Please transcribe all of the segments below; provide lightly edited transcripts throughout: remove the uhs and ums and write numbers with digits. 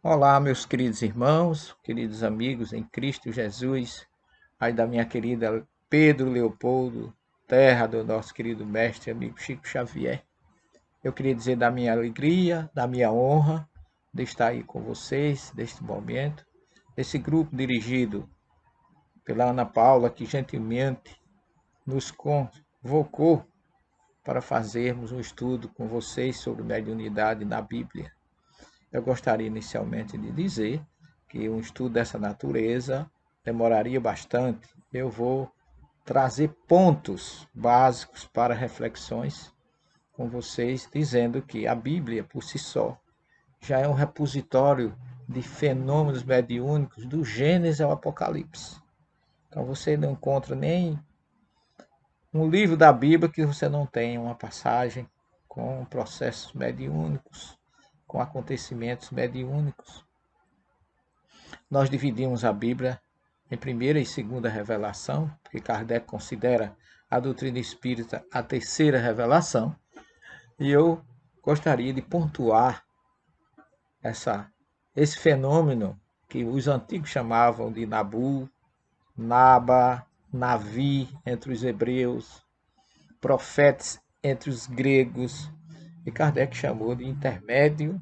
Olá, meus queridos irmãos, queridos amigos em Cristo Jesus, aí da minha querida Pedro Leopoldo, terra do nosso querido mestre e amigo Chico Xavier. Eu queria dizer da minha alegria, da minha honra de estar aí com vocês neste momento, esse grupo dirigido pela Ana Paula, que gentilmente nos convocou para fazermos um estudo com vocês sobre mediunidade na Bíblia. Eu gostaria inicialmente de dizer que um estudo dessa natureza demoraria bastante. Eu vou trazer pontos básicos para reflexões com vocês, dizendo que a Bíblia, por si só, já é um repositório de fenômenos mediúnicos do Gênesis ao Apocalipse. Então você não encontra nem um livro da Bíblia que você não tenha uma passagem com processos mediúnicos, com acontecimentos mediúnicos. Nós dividimos a Bíblia em primeira e segunda revelação, porque Kardec considera a doutrina espírita a terceira revelação, e eu gostaria de pontuar esse fenômeno que os antigos chamavam de Nabu, Naba, Navi entre os hebreus, profetas entre os gregos, e Kardec chamou de intermédio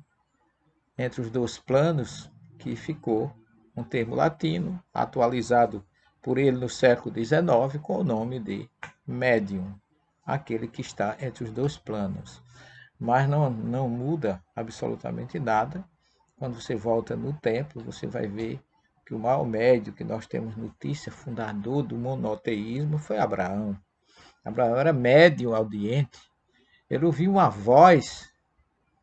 entre os dois planos, que ficou um termo latino, atualizado por ele no século XIX, com o nome de médium, aquele que está entre os dois planos. Mas não muda absolutamente nada. Quando você volta no tempo, você vai ver que o maior médium que nós temos notícia, fundador do monoteísmo, foi Abraão. Abraão era médium audiente. Ele ouviu uma voz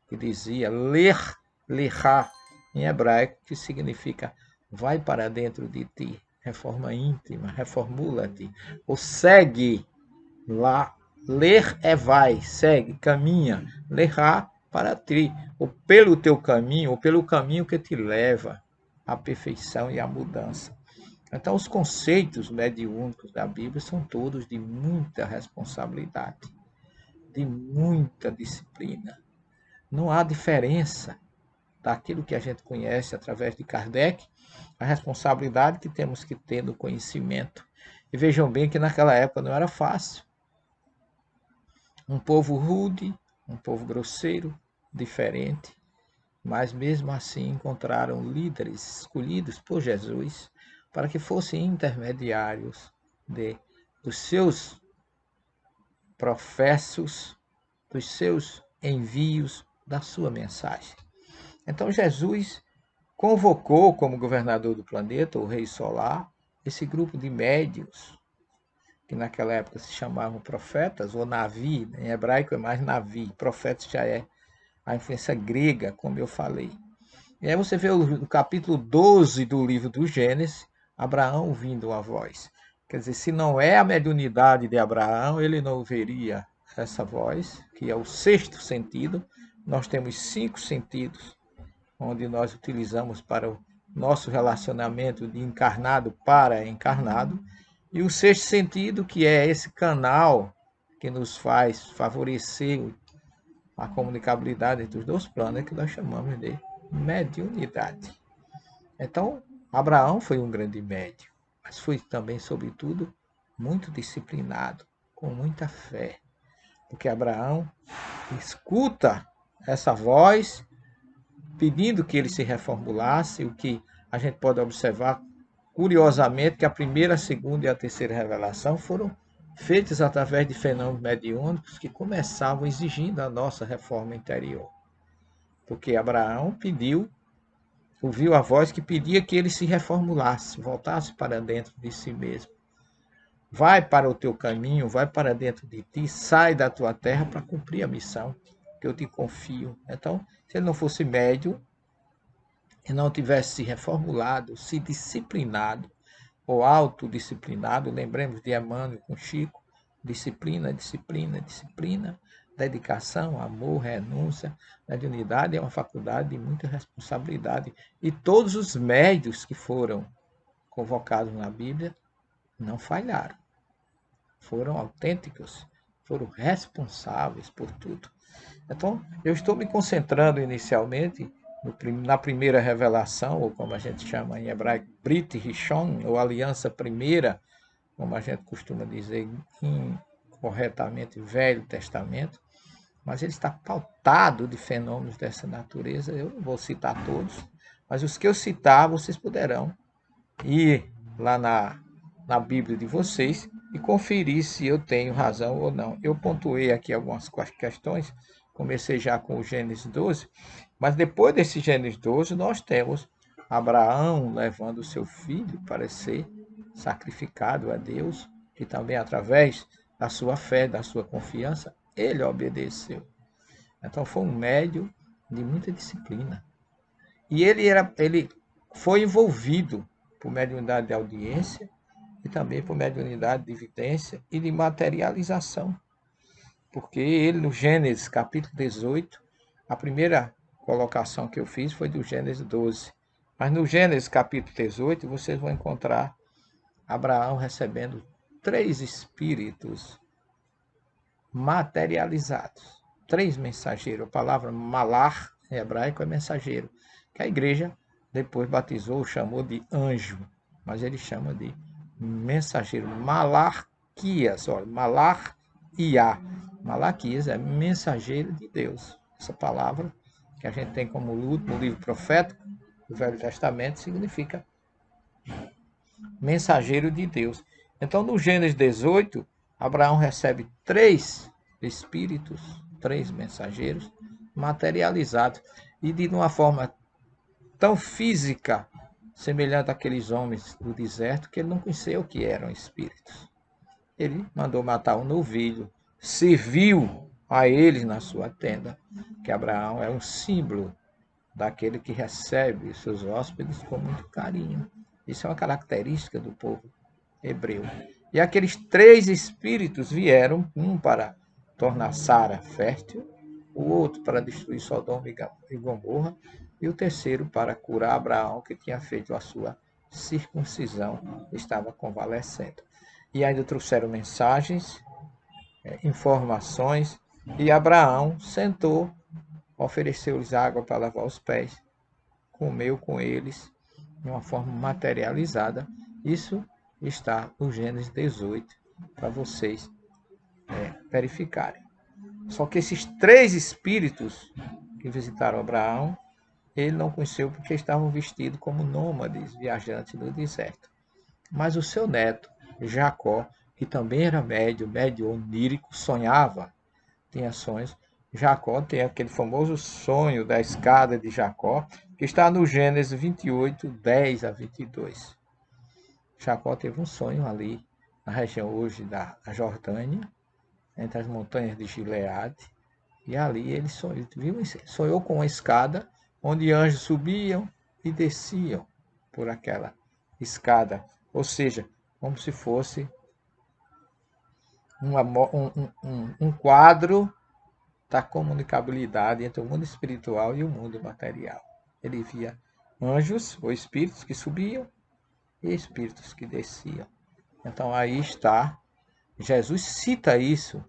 que dizia ler, lerá, em hebraico, que significa vai para dentro de ti, reforma íntima, reformula-te, ou segue lá, ler é vai, segue, caminha, lerá para ti, ou pelo teu caminho, ou pelo caminho que te leva à perfeição e à mudança. Então, os conceitos mediúnicos da Bíblia são todos de muita responsabilidade, de muita disciplina. Não há diferença daquilo que a gente conhece através de Kardec, a responsabilidade que temos que ter no conhecimento. E vejam bem que naquela época não era fácil. Um povo rude, um povo grosseiro, diferente, mas mesmo assim encontraram líderes escolhidos por Jesus para que fossem intermediários dos seus professos, dos seus envios, da sua mensagem. Então Jesus convocou como governador do planeta, o Rei Solar, esse grupo de médios, que naquela época se chamavam profetas, ou Navi, em hebraico é mais Navi, profetas já é a influência grega, como eu falei. E aí você vê no capítulo 12 do livro do Gênesis, Abraão ouvindo uma voz. Quer dizer, se não é a mediunidade de Abraão, ele não ouviria essa voz, que é o sexto sentido. Nós temos 5 sentidos onde nós utilizamos para o nosso relacionamento de encarnado para encarnado, e o sexto sentido, que é esse canal que nos faz favorecer a comunicabilidade entre os dois planos, é que nós chamamos de mediunidade. Então, Abraão foi um grande médium, mas foi também, sobretudo, muito disciplinado, com muita fé, porque Abraão escuta essa voz pedindo que ele se reformulasse, o que a gente pode observar curiosamente que a primeira, a segunda e a terceira revelação foram feitas através de fenômenos mediúnicos que começavam exigindo a nossa reforma interior. Porque Abraão ouviu a voz que pedia que ele se reformulasse, voltasse para dentro de si mesmo. Vai para o teu caminho, vai para dentro de ti, sai da tua terra para cumprir a missão que eu te confio. Então, se ele não fosse médium, e não tivesse se reformulado, se disciplinado ou autodisciplinado, lembremos de Emmanuel com Chico, disciplina, disciplina, disciplina, dedicação, amor, renúncia, mediunidade é uma faculdade de muita responsabilidade. E todos os médios que foram convocados na Bíblia não falharam, foram autênticos, foram responsáveis por tudo. Então, eu estou me concentrando inicialmente na primeira revelação, ou como a gente chama em hebraico, Brit Rishon, ou aliança primeira, como a gente costuma dizer incorretamente, Velho Testamento, mas ele está pautado de fenômenos dessa natureza. Eu não vou citar todos, mas os que eu citar, vocês poderão ir lá na Bíblia de vocês e conferir se eu tenho razão ou não. Eu pontuei aqui algumas questões, comecei já com o Gênesis 12, mas depois desse Gênesis 12, nós temos Abraão levando o seu filho para ser sacrificado a Deus, que também através da sua fé, da sua confiança, ele obedeceu. Então foi um médium de muita disciplina. E ele foi envolvido por mediunidade de audiência e também por mediunidade de evidência e de materialização. Porque ele, no Gênesis capítulo 18, a primeira colocação que eu fiz foi do Gênesis 12. Mas no Gênesis capítulo 18, vocês vão encontrar Abraão recebendo 3 espíritos materializados. 3 mensageiros. A palavra malar em hebraico é mensageiro, que a igreja depois batizou, chamou de anjo, mas ele chama de mensageiro. Malarquias, olha, Malar-Iá. Malaquias é mensageiro de Deus. Essa palavra que a gente tem como último livro profético do Velho Testamento significa mensageiro de Deus. Então, no Gênesis 18, Abraão recebe 3 espíritos, 3 mensageiros materializados e de uma forma tão física, semelhante àqueles homens do deserto, que ele não conhecia o que eram espíritos. Ele mandou matar um novilho, serviu a eles na sua tenda, que Abraão é um símbolo daquele que recebe os seus hóspedes com muito carinho. Isso é uma característica do povo hebreu. E aqueles 3 espíritos vieram, um para tornar Sara fértil, o outro para destruir Sodoma e Gomorra, e o terceiro para curar Abraão, que tinha feito a sua circuncisão, estava convalescendo. E ainda trouxeram mensagens, informações, e Abraão sentou, ofereceu-lhes água para lavar os pés, comeu com eles de uma forma materializada. Isso está no Gênesis 18, para vocês verificarem. Só que esses 3 espíritos que visitaram Abraão, ele não conheceu porque estavam vestidos como nômades, viajantes do deserto. Mas o seu neto, Jacó, que também era médium onírico, sonhava, tinha sonhos. Jacó tem aquele famoso sonho da escada de Jacó, que está no Gênesis 28, 10 a 22. Jacó teve um sonho ali, na região hoje da Jordânia, entre as montanhas de Gileade, e ali ele sonhou com uma escada onde anjos subiam e desciam por aquela escada, ou seja, como se fosse um quadro da comunicabilidade entre o mundo espiritual e o mundo material. Ele via anjos ou espíritos que subiam e espíritos que desciam. Então aí está, Jesus cita isso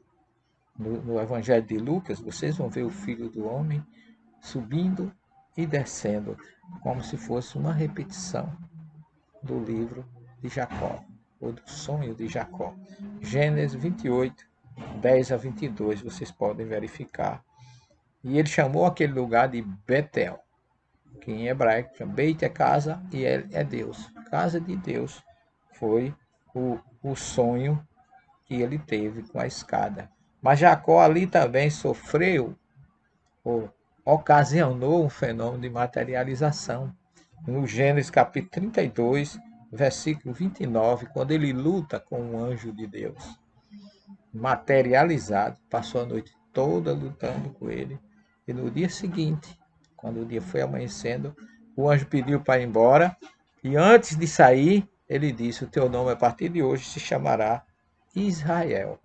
no Evangelho de Lucas, vocês vão ver o Filho do Homem subindo e descendo, como se fosse uma repetição do livro de Jacó, ou do sonho de Jacó. Gênesis 28, 10 a 22, vocês podem verificar. E ele chamou aquele lugar de Betel, que em hebraico chama Beit é casa e El é Deus. Casa de Deus foi o sonho que ele teve com a escada. Mas Jacó ali também sofreu, ou ocasionou um fenômeno de materialização. No Gênesis capítulo 32, versículo 29, quando ele luta com um anjo de Deus, materializado, passou a noite toda lutando com ele, e no dia seguinte, quando o dia foi amanhecendo, o anjo pediu para ir embora, e antes de sair, ele disse: o teu nome a partir de hoje se chamará Israel.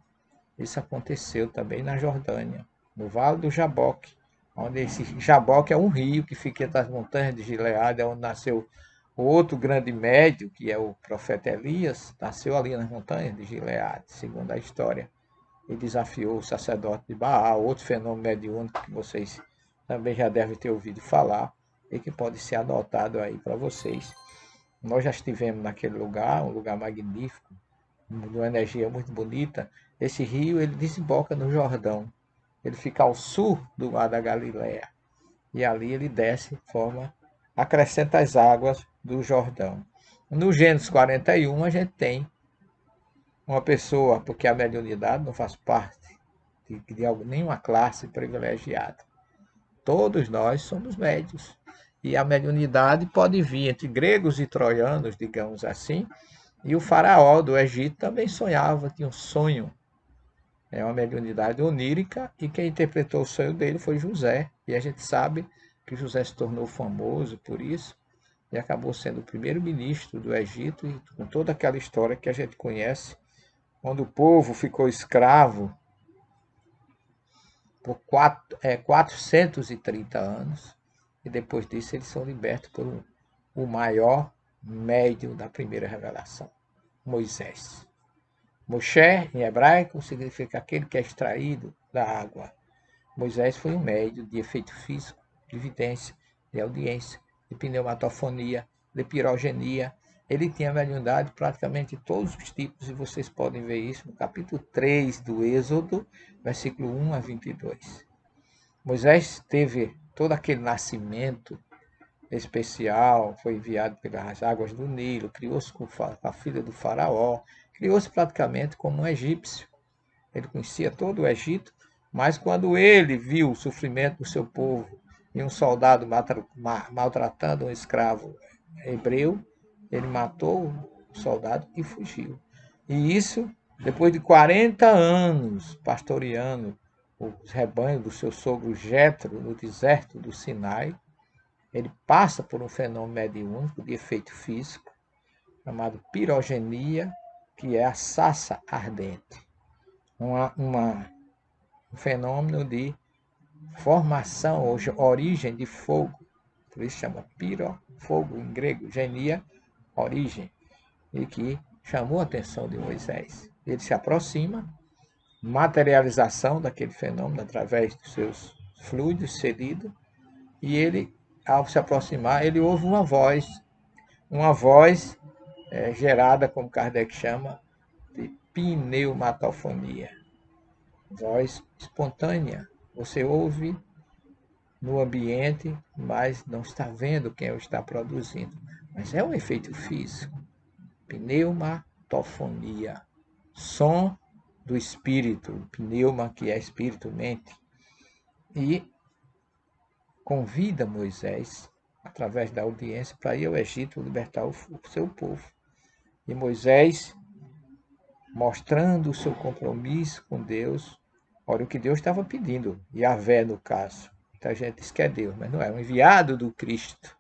Isso aconteceu também na Jordânia, no Vale do Jaboque, onde esse Jaboque é um rio que fica entre as montanhas de Gileade, onde nasceu o outro grande médio, que é o profeta Elias, nasceu ali nas montanhas de Gileade, segundo a história, e desafiou o sacerdote de Baal, outro fenômeno mediúnico que vocês também já devem ter ouvido falar. e que pode ser adotado aí para vocês. Nós já estivemos naquele lugar, um lugar magnífico, de uma energia muito bonita. Esse rio, ele desemboca no Jordão. Ele fica ao sul do mar da Galileia. E ali ele desce, acrescenta as águas do Jordão. No Gênesis 41, a gente tem uma pessoa, porque a mediunidade não faz parte de nenhuma classe privilegiada. Todos nós somos médios. E a mediunidade pode vir entre gregos e troianos, digamos assim. E o faraó do Egito também sonhava, tinha um sonho. É uma mediunidade onírica, e quem interpretou o sonho dele foi José. E a gente sabe que José se tornou famoso por isso e acabou sendo o primeiro-ministro do Egito, e com toda aquela história que a gente conhece, quando o povo ficou escravo por 430 anos, e depois disso eles são libertos por o maior médium da primeira revelação, Moisés. Moshe, em hebraico, significa aquele que é extraído da água. Moisés foi um médium de efeito físico, de vidência, de audiência, de pneumatofonia, de pirogenia. Ele tinha mediunidade praticamente todos os tipos, e vocês podem ver isso no capítulo 3 do Êxodo, versículo 1 a 22. Moisés teve todo aquele nascimento especial, foi enviado pelas águas do Nilo, criou-se com a filha do faraó, criou-se praticamente como um egípcio. Ele conhecia todo o Egito, mas quando ele viu o sofrimento do seu povo e um soldado maltratando um escravo hebreu, ele matou o soldado e fugiu. E isso, depois de 40 anos pastoreando os rebanhos do seu sogro Jetro no deserto do Sinai, ele passa por um fenômeno mediúnico de efeito físico, chamado pirogenia, que é a sassa ardente. Um fenômeno de formação ou origem de fogo. Por isso chama piro, fogo em grego, genia, origem. E que chamou a atenção de Moisés. Ele se aproxima, materialização daquele fenômeno através dos seus fluidos cedidos, e ele, ao se aproximar, ele ouve uma voz gerada, como Kardec chama, de pneumatofonia, voz espontânea. Você ouve no ambiente, mas não está vendo quem o está produzindo. Mas é um efeito físico. Pneumatofonia, som do espírito, pneuma, que é espírito, mente. E convida Moisés, através da audiência, para ir ao Egito libertar o seu povo. E Moisés, mostrando o seu compromisso com Deus, olha o que Deus estava pedindo, Yahvé no caso. Muita gente diz que é Deus, mas não é, um enviado do Cristo,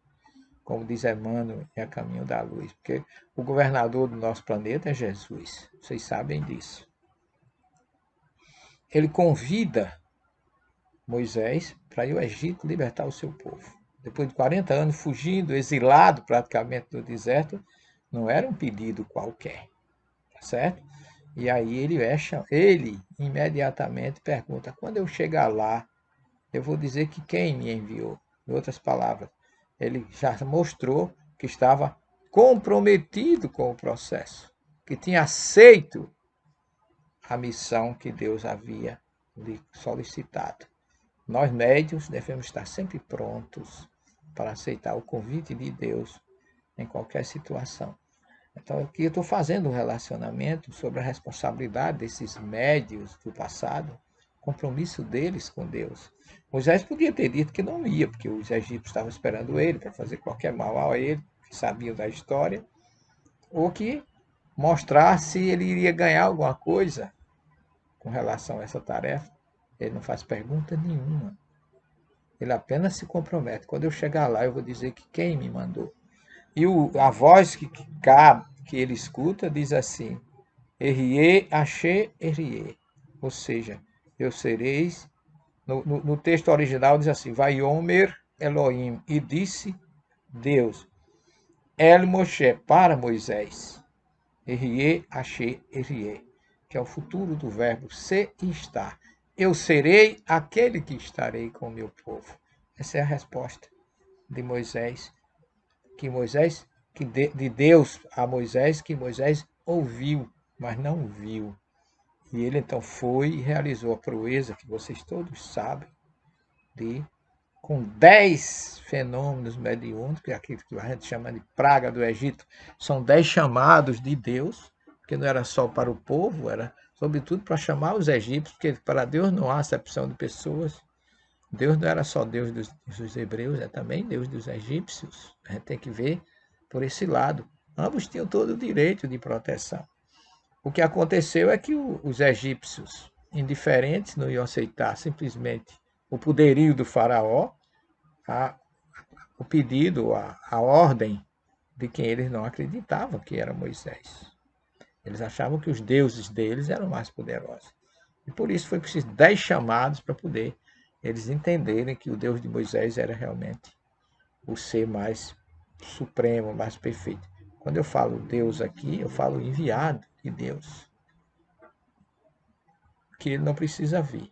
como diz Emmanuel, é a caminho da luz, porque o governador do nosso planeta é Jesus, vocês sabem disso. Ele convida Moisés para ir ao Egito libertar o seu povo. Depois de 40 anos fugindo, exilado praticamente no deserto, não era um pedido qualquer, tá certo? E aí ele imediatamente pergunta: quando eu chegar lá, eu vou dizer que quem me enviou? Em outras palavras, ele já mostrou que estava comprometido com o processo, que tinha aceito a missão que Deus havia lhe solicitado. Nós, médios, devemos estar sempre prontos para aceitar o convite de Deus em qualquer situação. Então, aqui eu estou fazendo um relacionamento sobre a responsabilidade desses médios do passado, compromisso deles com Deus. Moisés podia ter dito que não ia, porque os egípcios estavam esperando ele para fazer qualquer mal a ele, que sabiam da história, ou que mostrar se ele iria ganhar alguma coisa com relação a essa tarefa. Ele não faz pergunta nenhuma. Ele apenas se compromete. Quando eu chegar lá, eu vou dizer que quem me mandou. E a voz que ele escuta diz assim: Erie, Axé, Erie. Ou seja, eu sereis. No texto original diz assim: Vaiomer Elohim. E disse Deus, El Moshe, para Moisés. Erie, Axé, Erie. Que é o futuro do verbo ser e estar. Eu serei aquele que estarei com o meu povo. Essa é a resposta de Moisés, de Deus a Moisés, que Moisés ouviu, mas não viu. E ele então foi e realizou a proeza que vocês todos sabem, de com 10 fenômenos mediúnicos, que é aquilo que a gente chama de praga do Egito, são 10 chamados de Deus, porque não era só para o povo, era sobretudo para chamar os egípcios, porque para Deus não há acepção de pessoas. Deus não era só Deus dos hebreus, é também Deus dos egípcios. A gente tem que ver por esse lado. Ambos tinham todo o direito de proteção. O que aconteceu é que os egípcios, indiferentes, não iam aceitar simplesmente o poderio do faraó, o pedido, a ordem de quem eles não acreditavam que era Moisés. Eles achavam que os deuses deles eram mais poderosos. E por isso foi preciso 10 chamados para poder eles entenderem que o Deus de Moisés era realmente o ser mais supremo, mais perfeito. Quando eu falo Deus aqui, eu falo enviado de Deus, que ele não precisa vir.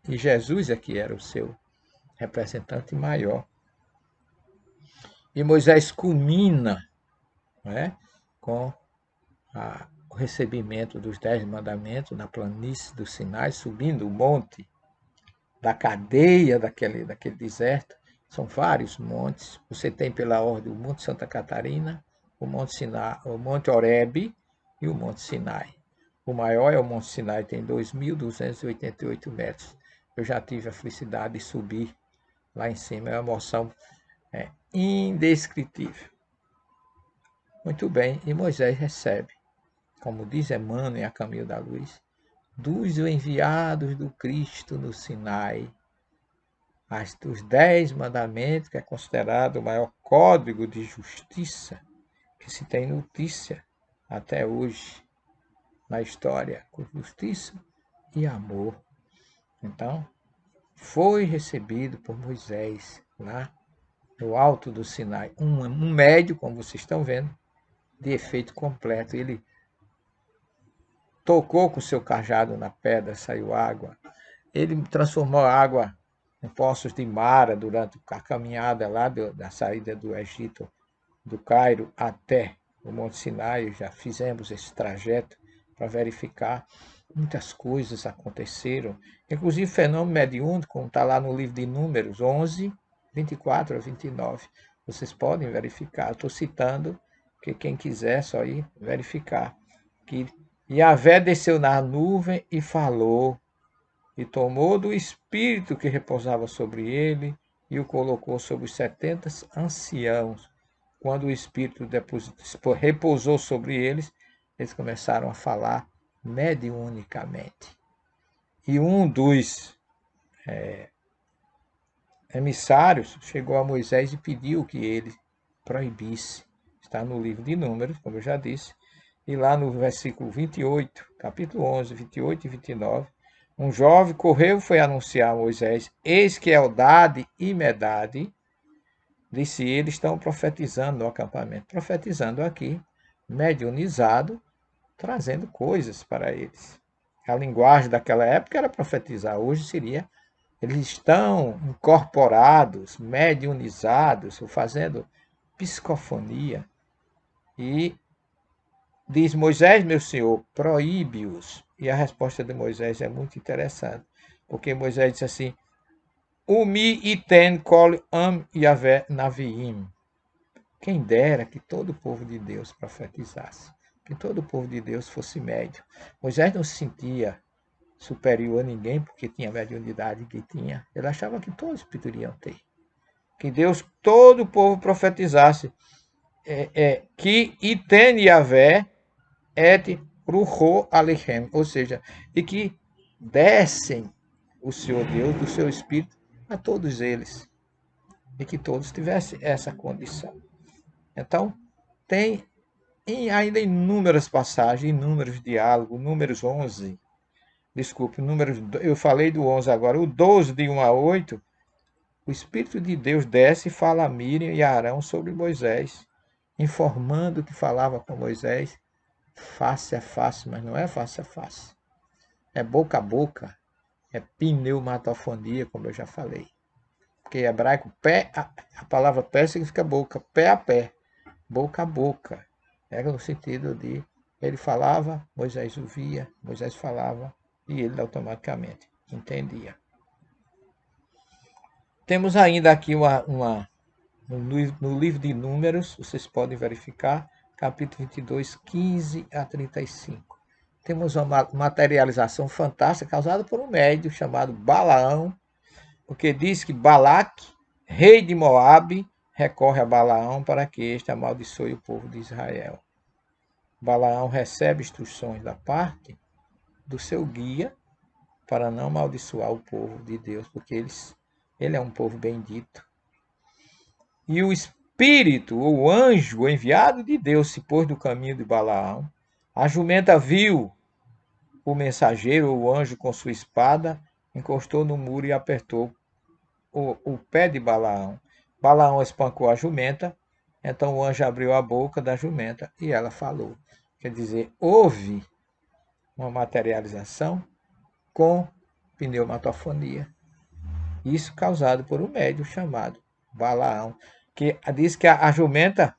E Jesus é que era o seu representante maior. E Moisés culmina, não é, com o recebimento dos 10 mandamentos na planície do Sinai, subindo o monte da cadeia daquele deserto. São vários montes. Você tem pela ordem o Monte Santa Catarina, o Monte Sinai, o Monte Horebe e o Monte Sinai. O maior é o Monte Sinai, tem 2.288 metros. Eu já tive a felicidade de subir lá em cima, é uma emoção indescritível. Muito bem, e Moisés recebe, como diz Emmanuel em A Caminho da Luz, dos enviados do Cristo no Sinai, os 10 mandamentos, que é considerado o maior código de justiça que se tem notícia até hoje na história, com justiça e amor. Então, foi recebido por Moisés lá no alto do Sinai, um médio, como vocês estão vendo, de efeito completo. Ele tocou com o seu cajado na pedra, saiu água. Ele transformou a água em poços de Mara durante a caminhada lá da saída do Egito, do Cairo até o Monte Sinai. Já fizemos esse trajeto para verificar. Muitas coisas aconteceram, inclusive fenômeno mediúnico, como está lá no livro de Números 11, 24 a 29. Vocês podem verificar. Estou citando, que quem quiser só ir verificar. Que Yahvé desceu na nuvem e falou, e tomou do espírito que repousava sobre ele e o colocou sobre os 70 anciãos. Quando o espírito repousou sobre eles, eles começaram a falar mediunicamente. E um dos emissários chegou a Moisés e pediu que ele proibisse. Está no livro de Números, como eu já disse, e lá no versículo 28, capítulo 11, 28 e 29, um jovem correu e foi anunciar a Moisés: eis que Eldade e Medade, disse ele, estão profetizando no acampamento. Profetizando aqui, mediunizado, trazendo coisas para eles. A linguagem daquela época era profetizar, hoje seria, eles estão incorporados, mediunizados, fazendo psicofonia. E diz Moisés, meu senhor, proíbe-os. E a resposta de Moisés é muito interessante, porque Moisés disse assim: Umi iten kol am Yahvé naviim. Quem dera que todo o povo de Deus profetizasse, que todo o povo de Deus fosse médio. Moisés não se sentia superior a ninguém porque tinha a mediunidade que tinha. Ele achava que todos poderiam ter. Que Deus, todo o povo profetizasse. Que iten Yahvé et ruho alechem, ou seja, e que dessem o Senhor Deus do seu Espírito a todos eles, e que todos tivessem essa condição. Então, tem ainda inúmeras passagens, inúmeros diálogos, números 11, desculpe, eu falei do 11 agora, o 12 de 1 a 8, o Espírito de Deus desce e fala a Miriam e a Arão sobre Moisés, informando que falava com Moisés face a face, mas não é face a face. É boca a boca, é pneumatofonia, como eu já falei. porque em hebraico, a palavra pé significa boca, pé a pé, boca a boca. Era no sentido de ele falava, Moisés ouvia, Moisés falava e ele automaticamente entendia. Temos ainda aqui no livro de Números, vocês podem verificar, capítulo 22, 15 a 35. Temos uma materialização fantástica causada por um médium chamado Balaão, porque diz que Balaque, rei de Moabe, recorre a Balaão para que este amaldiçoe o povo de Israel. Balaão recebe instruções da parte do seu guia para não amaldiçoar o povo de Deus, porque ele é um povo bendito. E o espírito, ou o anjo enviado de Deus, se pôs do caminho de Balaão. A jumenta viu o mensageiro, ou o anjo, com sua espada, encostou no muro e apertou o pé de Balaão. Balaão espancou a jumenta, então o anjo abriu a boca da jumenta e ela falou. Quer dizer, houve uma materialização com pneumatofonia. Isso causado por um médium chamado Balaão, que diz que a jumenta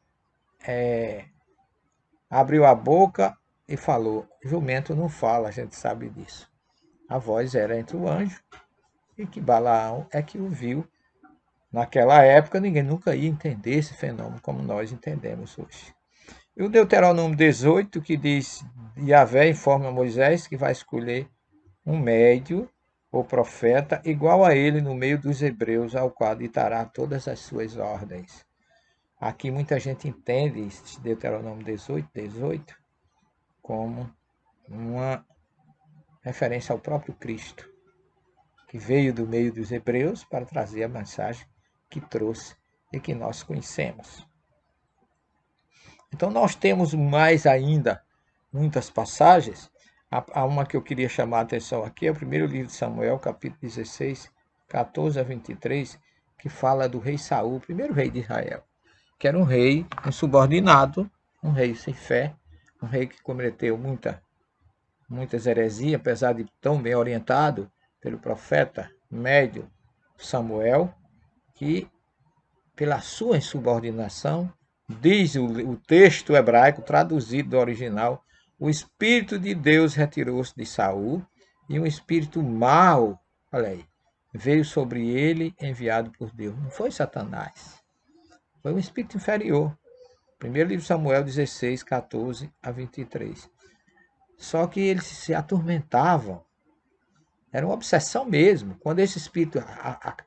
abriu a boca e falou. Jumento não fala, a gente sabe disso. A voz era entre o anjo e que Balaão é que o viu. Naquela época, ninguém nunca ia entender esse fenômeno como nós entendemos hoje. E o Deuteronômio 18, que diz: Yahvé informa a Moisés que vai escolher um médio ou profeta igual a ele no meio dos hebreus, ao qual ditará todas as suas ordens. Aqui muita gente entende esse Deuteronômio 18, como uma referência ao próprio Cristo, que veio do meio dos hebreus para trazer a mensagem que trouxe e que nós conhecemos. Então nós temos mais ainda muitas passagens. Há uma que eu queria chamar a atenção aqui, é o primeiro livro de Samuel, capítulo 16, 14 a 23, que fala do rei Saul, o primeiro rei de Israel, que era um rei insubordinado, um rei sem fé, um rei que cometeu muitas heresias, apesar de tão bem orientado pelo profeta médio Samuel, que pela sua insubordinação, diz o texto hebraico traduzido do original, o Espírito de Deus retirou-se de Saul e um espírito mau, olha aí, veio sobre ele enviado por Deus. Não foi Satanás, foi um espírito inferior. Primeiro livro de Samuel 16, 14 a 23. Só que eles se atormentavam. Era uma obsessão mesmo. Quando esse espírito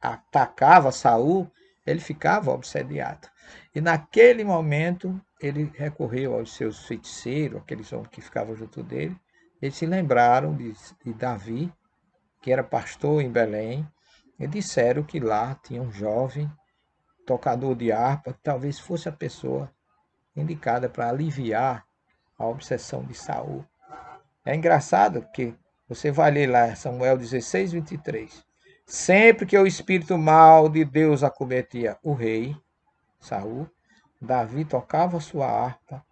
atacava Saul, ele ficava obsediado. E naquele momento, ele recorreu aos seus feiticeiros, aqueles homens que ficavam junto dele. Eles se lembraram de Davi, que era pastor em Belém, e disseram que lá tinha um jovem tocador de harpa, que talvez fosse a pessoa indicada para aliviar a obsessão de Saul. É engraçado que você vai ler lá Samuel 16, 23. Sempre que o espírito mau de Deus acometia o rei, Saul, Davi tocava sua harpa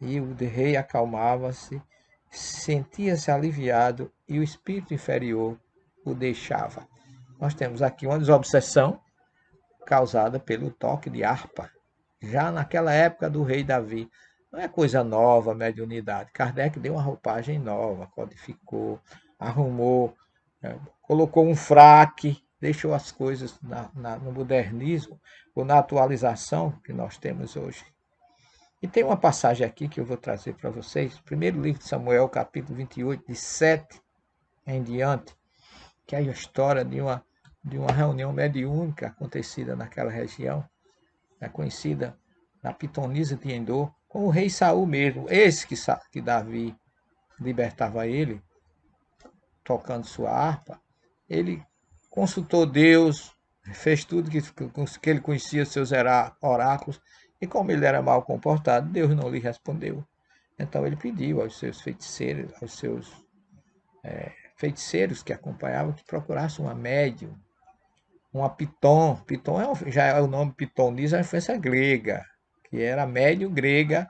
e o rei acalmava-se, sentia-se aliviado e o espírito inferior o deixava. Nós temos aqui uma desobsessão causada pelo toque de harpa, já naquela época do rei Davi. Não é coisa nova a mediunidade. Kardec deu uma roupagem nova, codificou, arrumou, colocou um fraque, deixou as coisas no modernismo ou na atualização que nós temos hoje. E tem uma passagem aqui que eu vou trazer para vocês. Primeiro livro de Samuel, capítulo 28, de 7 em diante, que é a história de uma reunião mediúnica acontecida naquela região, conhecida na pitonisa de Endor, com o rei Saul mesmo, esse que Davi libertava ele, tocando sua harpa. Ele consultou Deus, fez tudo que ele conhecia, seus oráculos, e como ele era mal comportado, Deus não lhe respondeu. Então ele pediu aos seus feiticeiros que acompanhavam, que procurassem uma médium, uma piton. Piton já é o nome pitonisa, é uma influência grega, que era a médium grega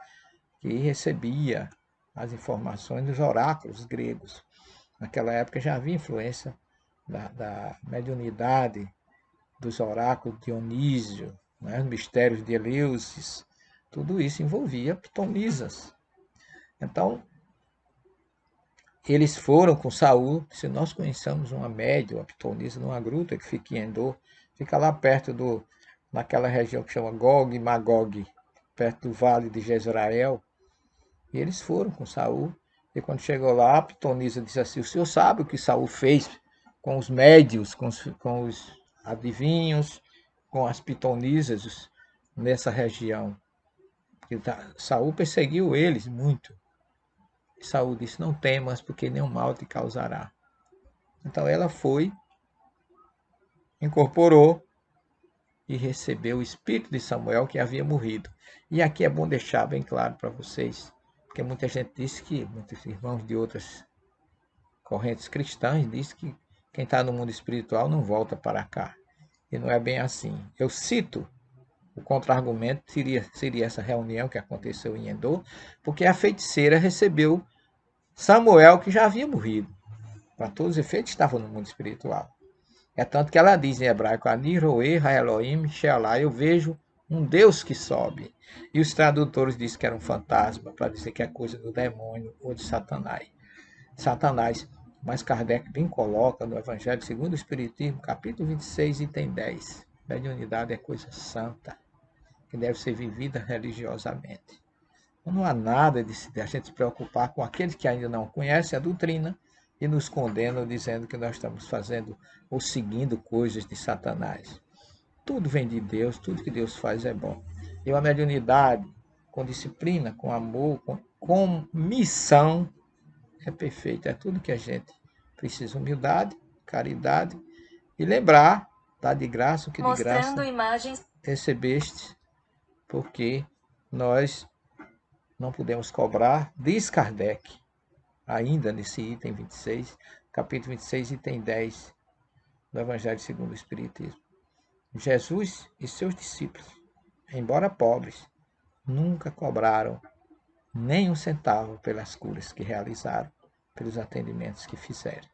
que recebia as informações dos oráculos gregos. Naquela época já havia influência da mediunidade dos oráculos de Dionísio, né, os mistérios de Eleusis, tudo isso envolvia pitonisas. Então, eles foram com Saul. Se nós conhecemos uma média, uma pitonisa, numa gruta que fica em Endor, fica lá perto naquela região que chama Gog e Magog, perto do vale de Jezreel. E eles foram com Saul. E quando chegou lá, a pitonisa disse assim: o senhor sabe o que Saul fez com os médios, com os adivinhos, com as pitonisas nessa região? Porque Saul perseguiu eles muito. Saul disse: não temas, porque nenhum mal te causará. Então ela foi, incorporou e recebeu o espírito de Samuel que havia morrido. E aqui é bom deixar bem claro para vocês, porque muita gente diz que, muitos irmãos de outras correntes cristãs diz que quem está no mundo espiritual não volta para cá. E não é bem assim. Eu cito o contra-argumento, seria essa reunião que aconteceu em Endor, porque a feiticeira recebeu Samuel, que já havia morrido. Para todos os efeitos, estava no mundo espiritual. É tanto que ela diz em hebraico: Ani roe ha Elohim she'alá, eu vejo um Deus que sobe. E os tradutores dizem que era um fantasma, para dizer que é coisa do demônio ou de Satanás. Mas Kardec bem coloca no Evangelho segundo o Espiritismo, capítulo 26, item 10. Mediunidade é coisa santa, que deve ser vivida religiosamente. Não há nada de a gente se preocupar com aqueles que ainda não conhecem a doutrina e nos condenam dizendo que nós estamos fazendo ou seguindo coisas de Satanás. Tudo vem de Deus, tudo que Deus faz é bom. E a mediunidade, com disciplina, com amor, com missão, é perfeita. É tudo que a gente precisa. Humildade, caridade e lembrar, tá de graça o que de graça recebeste, porque nós não podemos cobrar, diz Kardec, ainda nesse item 26, capítulo 26, item 10 do Evangelho segundo o Espiritismo. Jesus e seus discípulos, embora pobres, nunca cobraram nem um centavo pelas curas que realizaram, pelos atendimentos que fizeram.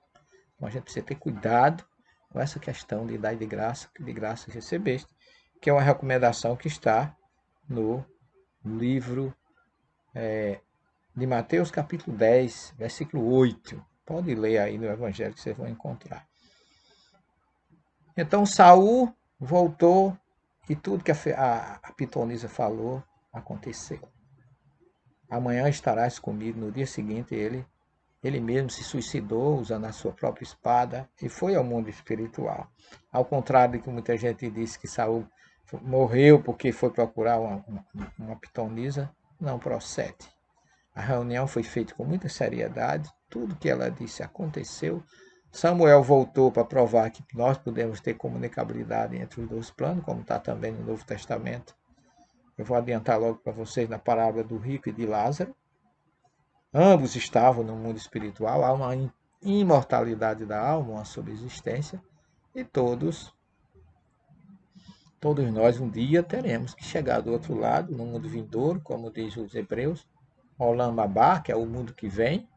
Então a gente precisa ter cuidado com essa questão de dar de graça, que de graça recebeste, que é uma recomendação que está no livro de Mateus capítulo 10, versículo 8. Pode ler aí no Evangelho que vocês vão encontrar. Então Saul voltou e tudo que a pitonisa falou aconteceu. Amanhã estarás comigo. No dia seguinte ele mesmo se suicidou usando a sua própria espada e foi ao mundo espiritual. Ao contrário do que muita gente diz que Saul morreu porque foi procurar uma pitonisa, não procede. A reunião foi feita com muita seriedade, tudo que ela disse aconteceu. Samuel voltou para provar que nós podemos ter comunicabilidade entre os dois planos, como está também no Novo Testamento. Eu vou adiantar logo para vocês na parábola do rico e de Lázaro. Ambos estavam no mundo espiritual, há uma imortalidade da alma, uma subsistência, e todos nós um dia teremos que chegar do outro lado, no mundo vindouro, como diz os Hebreus, Olam Abá, que é o mundo que vem,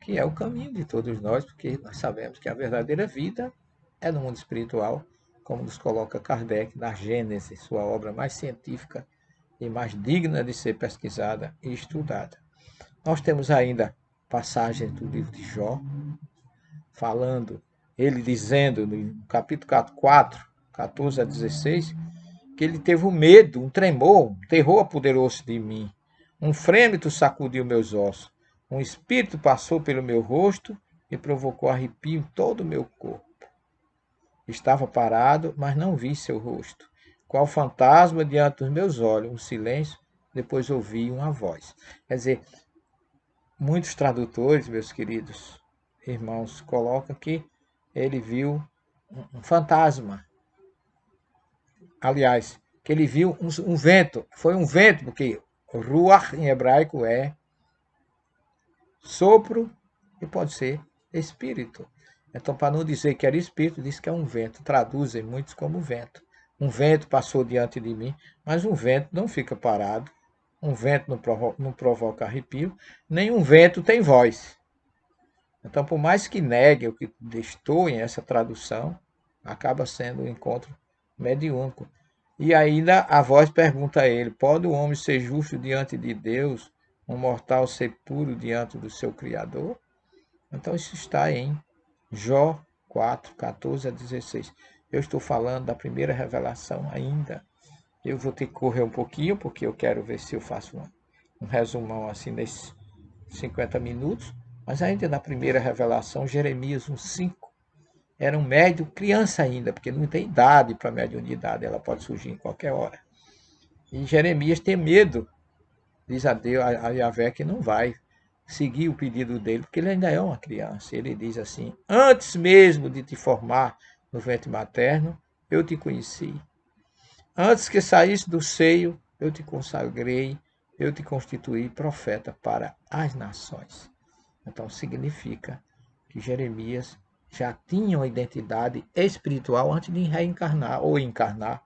que é o caminho de todos nós, porque nós sabemos que a verdadeira vida é no mundo espiritual, como nos coloca Kardec na Gênese, sua obra mais científica e mais digna de ser pesquisada e estudada. Nós temos ainda passagens do livro de Jó, falando, ele dizendo no capítulo 4, 14 a 16, que ele teve um medo, um tremor, um terror apoderou-se de mim. Um frêmito sacudiu meus ossos. Um espírito passou pelo meu rosto e provocou arrepio em todo o meu corpo. Estava parado, mas não vi seu rosto. Qual fantasma diante dos meus olhos, um silêncio, depois ouvi uma voz. Quer dizer, muitos tradutores, meus queridos irmãos, colocam que ele viu um fantasma. Aliás, que ele viu um vento. Foi um vento, porque ruach em hebraico é sopro e pode ser espírito. Então, para não dizer que era espírito, diz que é um vento. Traduzem muitos como vento. Um vento passou diante de mim, mas um vento não fica parado. Um vento não provoca arrepio, nem um vento tem voz. Então, por mais que negue ou que destoem essa tradução, acaba sendo um encontro mediúnico. E ainda a voz pergunta a ele: pode o homem ser justo diante de Deus, um mortal ser puro diante do seu Criador? Então isso está em Jó 4, 14 a 16. Eu estou falando da primeira revelação ainda. Eu vou ter que correr um pouquinho, porque eu quero ver se eu faço um resumão assim nesses 50 minutos. Mas ainda na primeira revelação, Jeremias 1,5. Era um médium criança ainda, porque não tem idade para mediunidade, ela pode surgir em qualquer hora. E Jeremias tem medo, diz a Deus, a Yahvé, que não vai seguir o pedido dele, porque ele ainda é uma criança. Ele diz assim: antes mesmo de te formar no ventre materno, eu te conheci. Antes que saísse do seio, eu te consagrei, eu te constituí profeta para as nações. Então significa que Jeremias já tinha uma identidade espiritual antes de reencarnar ou encarnar.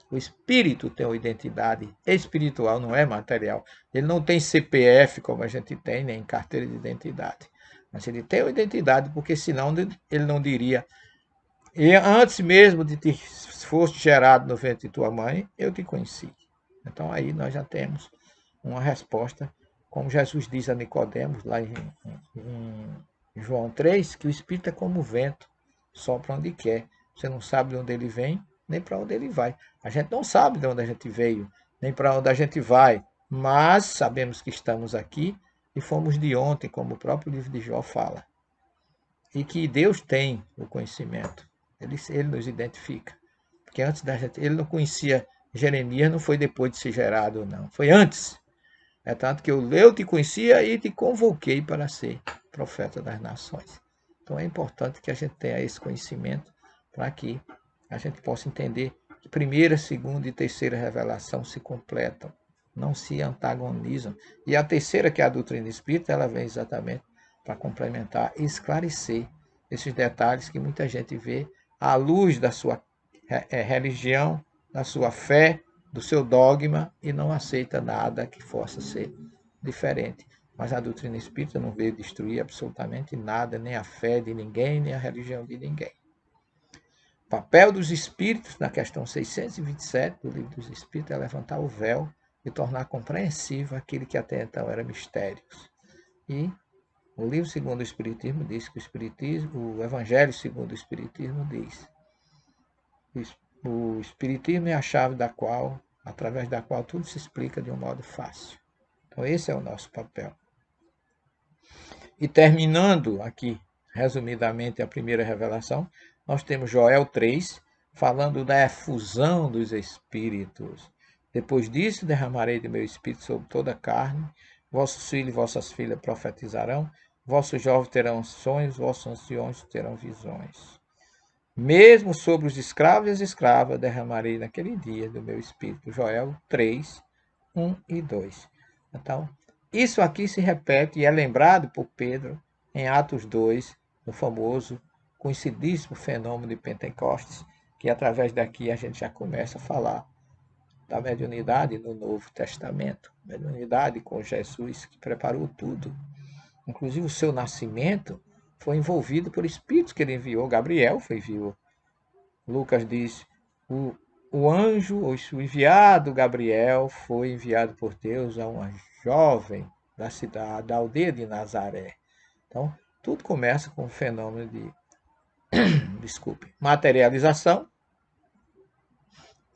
O espírito tem uma identidade espiritual, não é material. Ele não tem CPF como a gente tem, nem carteira de identidade. Mas ele tem uma identidade, porque senão ele não diria: e antes mesmo de te foste gerado no ventre de tua mãe, eu te conheci. Então aí nós já temos uma resposta, como Jesus diz a Nicodemos, lá em João 3, que o Espírito é como o vento, sopra onde quer. Você não sabe de onde ele vem, nem para onde ele vai. A gente não sabe de onde a gente veio, nem para onde a gente vai, mas sabemos que estamos aqui e fomos de ontem, como o próprio livro de Jó fala. E que Deus tem o conhecimento. Ele nos identifica. Porque antes da gente, ele não conhecia Jeremias, não foi depois de ser gerado, não. Foi antes. É tanto que eu te conhecia e te convoquei para ser profeta das nações. Então é importante que a gente tenha esse conhecimento para que a gente possa entender que primeira, segunda e terceira revelação se completam, não se antagonizam. E a terceira, que é a doutrina espírita, ela vem exatamente para complementar e esclarecer esses detalhes que muita gente vê à luz da sua religião, da sua fé, do seu dogma e não aceita nada que possa ser diferente. Mas a doutrina espírita não veio destruir absolutamente nada, nem a fé de ninguém, nem a religião de ninguém. O papel dos espíritos, na questão 627 do Livro dos Espíritos, é levantar o véu e tornar compreensível aquilo que até então era mistérios. E o livro segundo o Espiritismo diz que o Evangelho segundo o Espiritismo diz: o Espiritismo é a chave através da qual tudo se explica de um modo fácil. Então esse é o nosso papel. E terminando aqui, resumidamente, a primeira revelação, nós temos Joel 3, falando da efusão dos espíritos. Depois disso, derramarei do meu espírito sobre toda a carne, vossos filhos e vossas filhas profetizarão, vossos jovens terão sonhos, vossos anciões terão visões. Mesmo sobre os escravos e as escravas derramarei naquele dia do meu espírito. Joel 3, 1 e 2. Então, isso aqui se repete e é lembrado por Pedro em Atos 2, no famoso, conhecidíssimo fenômeno de Pentecostes, que através daqui a gente já começa a falar da mediunidade no Novo Testamento. Mediunidade com Jesus, que preparou tudo. Inclusive o seu nascimento foi envolvido por espíritos que ele enviou. Gabriel foi enviado. Lucas diz: o anjo, o enviado Gabriel, foi enviado por Deus a uma jovem da cidade, da aldeia de Nazaré. Então, tudo começa com o fenômeno de, materialização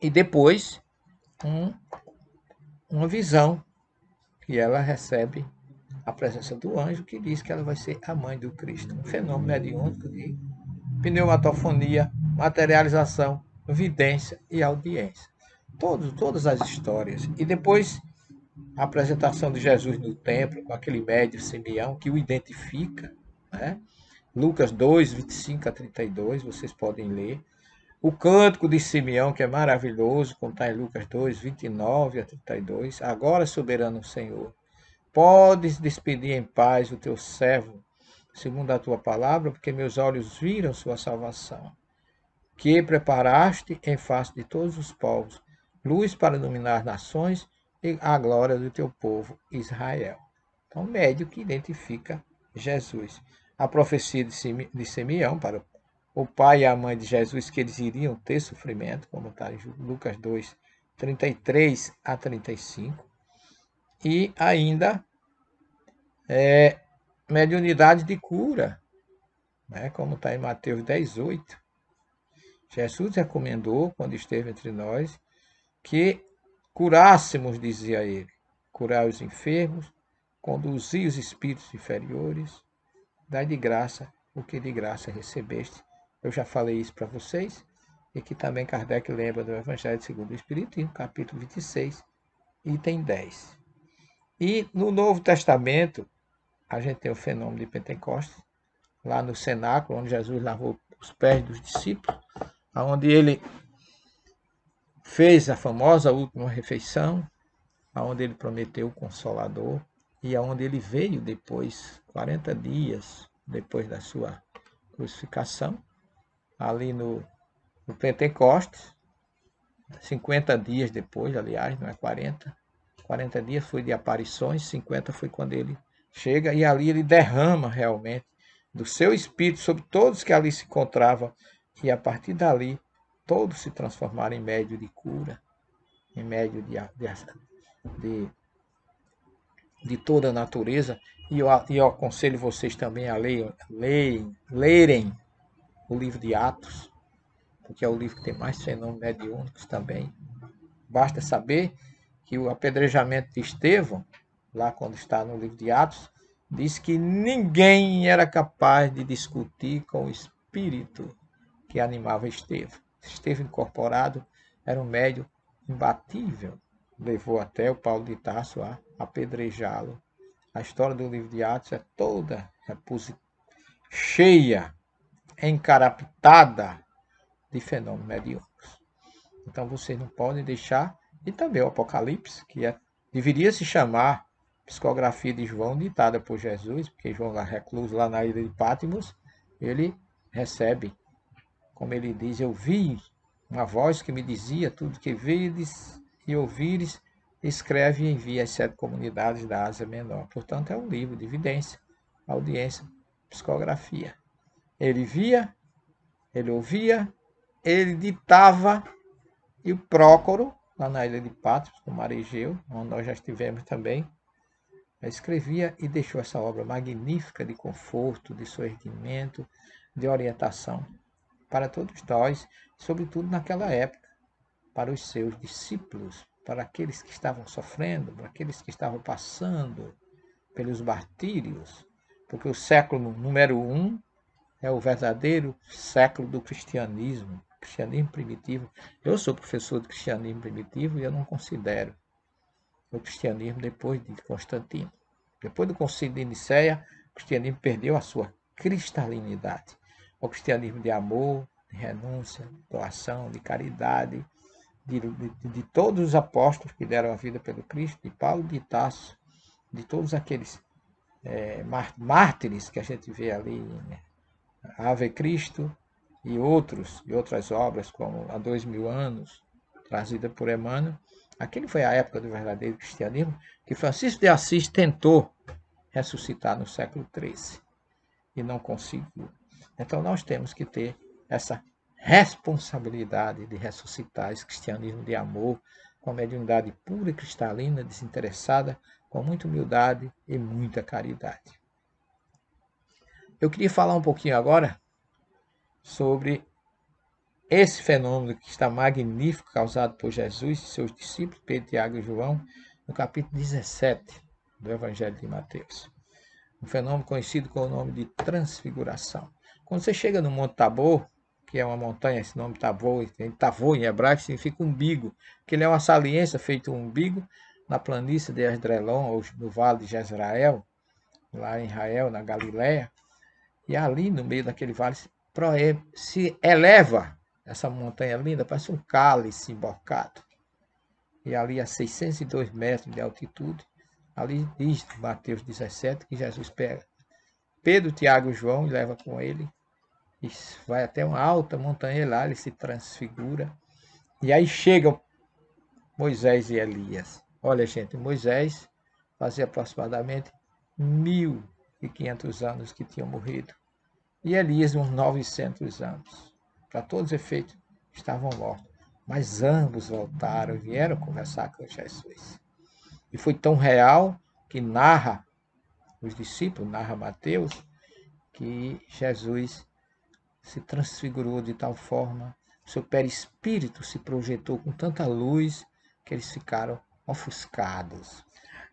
e depois uma visão que ela recebe a presença do anjo que diz que ela vai ser a mãe do Cristo. Um fenômeno mediúnico de pneumatofonia, materialização, vidência e audiência. Todas as histórias. E depois a apresentação de Jesus no templo, com aquele médio Simeão que o identifica, né? Lucas 2, 25 a 32, vocês podem ler. O cântico de Simeão, que é maravilhoso, como está em Lucas 2, 29 a 32. Agora, soberano Senhor, podes despedir em paz o teu servo, segundo a tua palavra, porque meus olhos viram sua salvação, que preparaste em face de todos os povos, luz para iluminar nações e a glória do teu povo Israel. Então, médio que identifica Jesus. A profecia de Simeão para o pai e a mãe de Jesus que eles iriam ter sofrimento, como está em Lucas 2, 33 a 35. E ainda mediunidade de cura, né, como está em Mateus 10, 8. Jesus recomendou, quando esteve entre nós, que curássemos, dizia ele, curar os enfermos, conduzir os espíritos inferiores, dai de graça o que de graça recebeste. Eu já falei isso para vocês, e que também Kardec lembra do Evangelho segundo o Espiritismo, capítulo 26, item 10. E no Novo Testamento, a gente tem o fenômeno de Pentecostes, lá no cenáculo, onde Jesus lavou os pés dos discípulos, onde ele fez a famosa última refeição, onde ele prometeu o Consolador, e aonde ele veio depois, 40 dias depois da sua crucificação, ali no Pentecostes, 50 dias depois, aliás, não é 40. 40 dias foi de aparições, 50 foi quando ele chega, e ali ele derrama realmente do seu espírito sobre todos que ali se encontravam, e a partir dali todos se transformaram em médio de cura, em médio de toda a natureza. E eu aconselho vocês também a lerem o livro de Atos, porque é o livro que tem mais fenômenos mediúnicos também. Basta saber que o apedrejamento de Estevão, lá quando está no livro de Atos, diz que ninguém era capaz de discutir com o espírito que animava Estevão. Estevão incorporado era um médium imbatível. Levou até o Paulo de Tarso a apedrejá-lo. A história do livro de Atos é toda cheia, encarapitada de fenômenos mediúnicos. Então vocês não podem deixar. E também o Apocalipse, que deveria se chamar Psicografia de João, ditada por Jesus, porque João, lá recluso lá na ilha de Patmos, ele recebe, como ele diz, eu vi uma voz que me dizia, tudo que vedes e ouvires, escreve e envia às 7 comunidades da Ásia Menor. Portanto, é um livro de evidência, audiência, psicografia. Ele via, ele ouvia, ele ditava, e o Prócoro, lá na ilha de Patmos, no Mar Egeu, onde nós já estivemos também, escrevia e deixou essa obra magnífica de conforto, de soerguimento, de orientação para todos nós, sobretudo naquela época, para os seus discípulos, para aqueles que estavam sofrendo, para aqueles que estavam passando pelos martírios, porque o século número 1 é o verdadeiro século do cristianismo primitivo. Eu sou professor de cristianismo primitivo e eu não considero o cristianismo depois de Constantino. Depois do concílio de Nicéia, o cristianismo perdeu a sua cristalinidade. O cristianismo de amor, de renúncia, de doação, de caridade, de todos os apóstolos que deram a vida pelo Cristo, de Paulo de Tarso, de todos aqueles mártires que a gente vê ali, né? Ave Cristo e outras obras, como há 2000 anos, trazida por Emmanuel. Aquele foi a época do verdadeiro cristianismo, que Francisco de Assis tentou ressuscitar no século XIII e não conseguiu. Então nós temos que ter essa responsabilidade de ressuscitar esse cristianismo de amor, com a mediunidade pura e cristalina, desinteressada, com muita humildade e muita caridade. Eu queria falar um pouquinho agora sobre esse fenômeno que está magnífico, causado por Jesus e seus discípulos, Pedro, Tiago e João, no capítulo 17 do Evangelho de Mateus. Um fenômeno conhecido com o nome de transfiguração. Quando você chega no Monte Tabor, que é uma montanha, esse nome Tabor em hebraico significa umbigo, que ele é uma saliência feita um umbigo na planície de Esdrelon, ou no vale de Jezrael, lá em Israel, na Galiléia, e ali no meio daquele vale se eleva essa montanha linda, parece um cálice embocado. E ali a 602 metros de altitude, ali diz Mateus 17 que Jesus pega Pedro, Tiago e João e leva com ele, e vai até uma alta montanha lá, ele se transfigura, e aí chegam Moisés e Elias. Olha, gente, Moisés fazia aproximadamente 1500 anos que tinha morrido. e Elias uns 900 anos. Para todos os efeitos, estavam mortos. Mas ambos voltaram e vieram conversar com Jesus. E foi tão real que narra os discípulos, narra Mateus, que Jesus se transfigurou de tal forma, seu perispírito se projetou com tanta luz que eles ficaram ofuscados.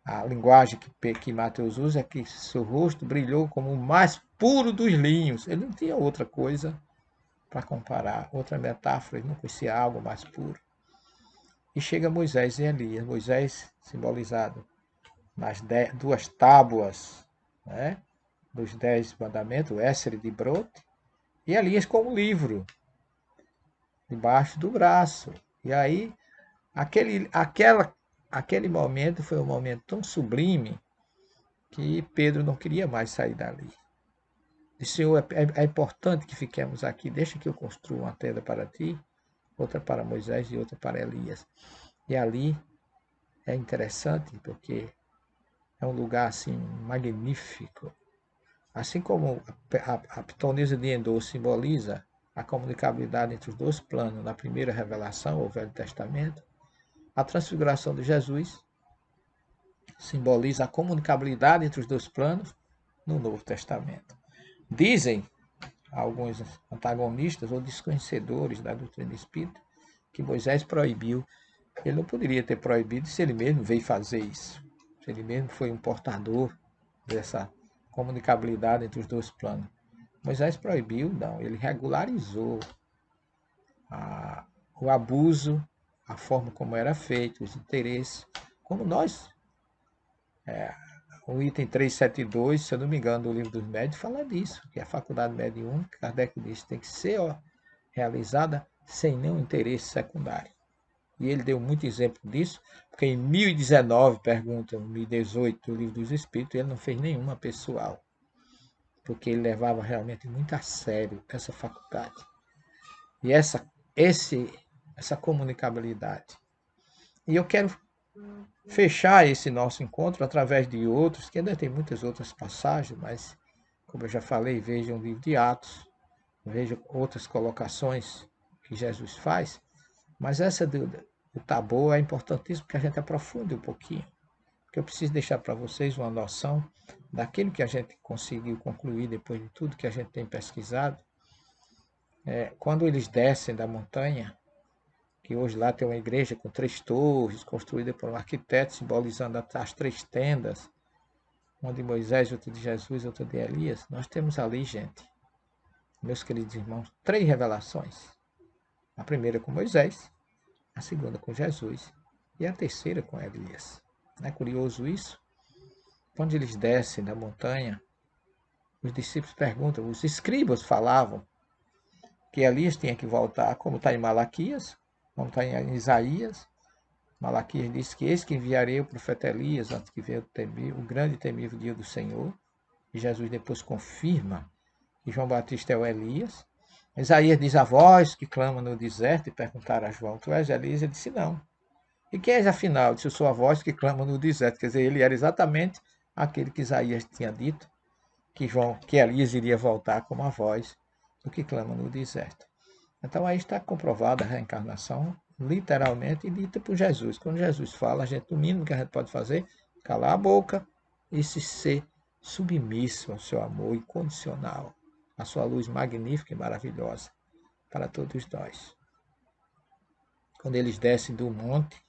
A linguagem que Mateus usa é que seu rosto brilhou como o mais puro dos linhos. Ele não tinha outra coisa para comparar, outra metáfora, ele não conhecia algo mais puro. E chega Moisés e Elias. Moisés simbolizado nas duas tábuas, né, dos 10 mandamentos, o Éssere de Brote, e Elias com um livro debaixo do braço. E aí, aquele momento foi um momento tão sublime que Pedro não queria mais sair dali. Disse: Senhor, é importante que fiquemos aqui, deixa que eu construa uma tenda para ti, outra para Moisés e outra para Elias. E ali é interessante porque é um lugar assim magnífico. Assim como a pitonisa de Endor simboliza a comunicabilidade entre os dois planos na primeira revelação, o Velho Testamento, a transfiguração de Jesus simboliza a comunicabilidade entre os dois planos no Novo Testamento. Dizem alguns antagonistas ou desconhecedores da doutrina espírita que Moisés proibiu. Ele não poderia ter proibido se ele mesmo veio fazer isso. Se ele mesmo foi um portador dessa comunicabilidade entre os dois planos. Moisés proibiu, não. Ele regularizou o abuso, a forma como era feito, os interesses, como nós. O item 372, se eu não me engano, do Livro dos Médiuns, fala disso, que a faculdade mediúnica, Kardec diz, tem que ser realizada sem nenhum interesse secundário. E ele deu muito exemplo disso, porque em 1019, pergunta, 1018 do Livro dos Espíritos, ele não fez nenhuma pessoal, porque ele levava realmente muito a sério essa faculdade. E essa comunicabilidade. E eu quero fechar esse nosso encontro através de outros, que ainda tem muitas outras passagens, mas, como eu já falei, vejam o livro de Atos, vejam outras colocações que Jesus faz, mas essa do Tabor é importantíssimo que a gente aprofunde um pouquinho, porque eu preciso deixar para vocês uma noção daquilo que a gente conseguiu concluir depois de tudo que a gente tem pesquisado. Quando eles descem da montanha, que hoje lá tem uma igreja com 3 torres, construída por um arquiteto, simbolizando as 3 tendas, uma de Moisés, outra de Jesus, outra de Elias. Nós temos ali, gente, meus queridos irmãos, 3 revelações. A primeira com Moisés, a segunda com Jesus e a terceira com Elias. Não é curioso isso? Quando eles descem da montanha, os discípulos perguntam, os escribas falavam que Elias tinha que voltar, como está em Malaquias, como está em Isaías. Malaquias diz que eis que enviarei o profeta Elias antes que venha o grande e temível dia do Senhor. E Jesus depois confirma que João Batista é o Elias. Isaías diz: a voz que clama no deserto, e perguntaram a João: tu és Elias? Ele disse: não. E quem és afinal? Disse: eu sou a voz que clama no deserto. Quer dizer, ele era exatamente aquele que Isaías tinha dito, que Elias iria voltar como a voz do que clama no deserto. Então aí está comprovada a reencarnação, literalmente, dita por Jesus. Quando Jesus fala, o mínimo que a gente pode fazer é calar a boca e se ser submisso ao seu amor incondicional, à sua luz magnífica e maravilhosa para todos nós. Quando eles descem do monte,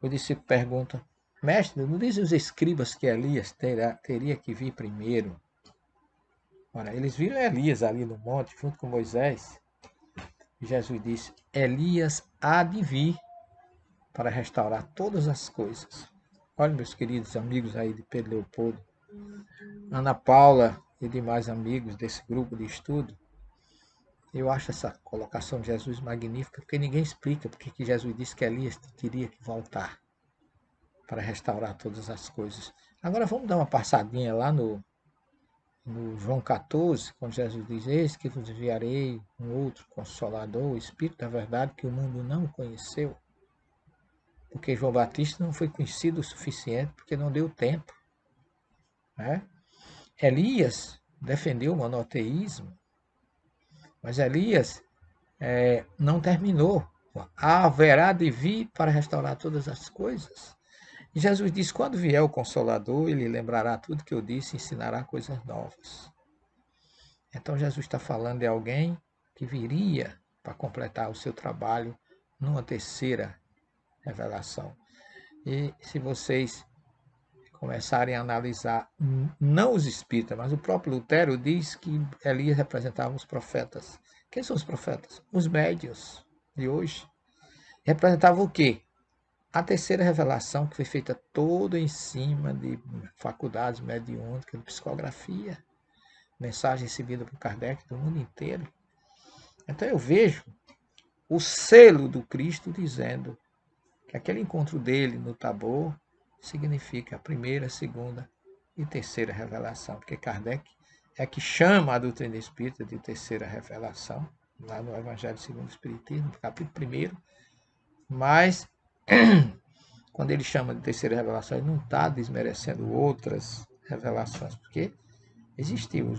o discípulo pergunta: mestre, não dizem os escribas que Elias teria que vir primeiro? Ora, eles viram Elias ali no monte, junto com Moisés. Jesus disse: Elias há de vir para restaurar todas as coisas. Olha, meus queridos amigos aí de Pedro Leopoldo, Ana Paula e demais amigos desse grupo de estudo, eu acho essa colocação de Jesus magnífica, porque ninguém explica porque que Jesus disse que Elias teria que voltar para restaurar todas as coisas. Agora vamos dar uma passadinha lá no João 14, quando Jesus diz: eis que vos enviarei um outro Consolador, o Espírito da verdade, que o mundo não conheceu. Porque João Batista não foi conhecido o suficiente, porque não deu tempo. Né? Elias defendeu o monoteísmo, Mas Elias não terminou. Haverá de vir para restaurar todas as coisas. E Jesus diz: quando vier o Consolador, ele lembrará tudo que eu disse e ensinará coisas novas. Então Jesus está falando de alguém que viria para completar o seu trabalho numa terceira revelação. E se vocês começarem a analisar, não os espíritas, mas o próprio Lutero diz que Elias representava os profetas. Quem são os profetas? Os médiuns de hoje. Representava o quê? A terceira revelação, que foi feita toda em cima de faculdades mediúnicas, de psicografia, mensagem recebida por Kardec do mundo inteiro. Então eu vejo o selo do Cristo dizendo que aquele encontro dele no Tabor significa a primeira, segunda e terceira revelação, porque Kardec é que chama a doutrina espírita de terceira revelação, lá no Evangelho segundo o Espiritismo, capítulo 1, mas quando ele chama de terceira revelação, ele não está desmerecendo outras revelações, porque existiam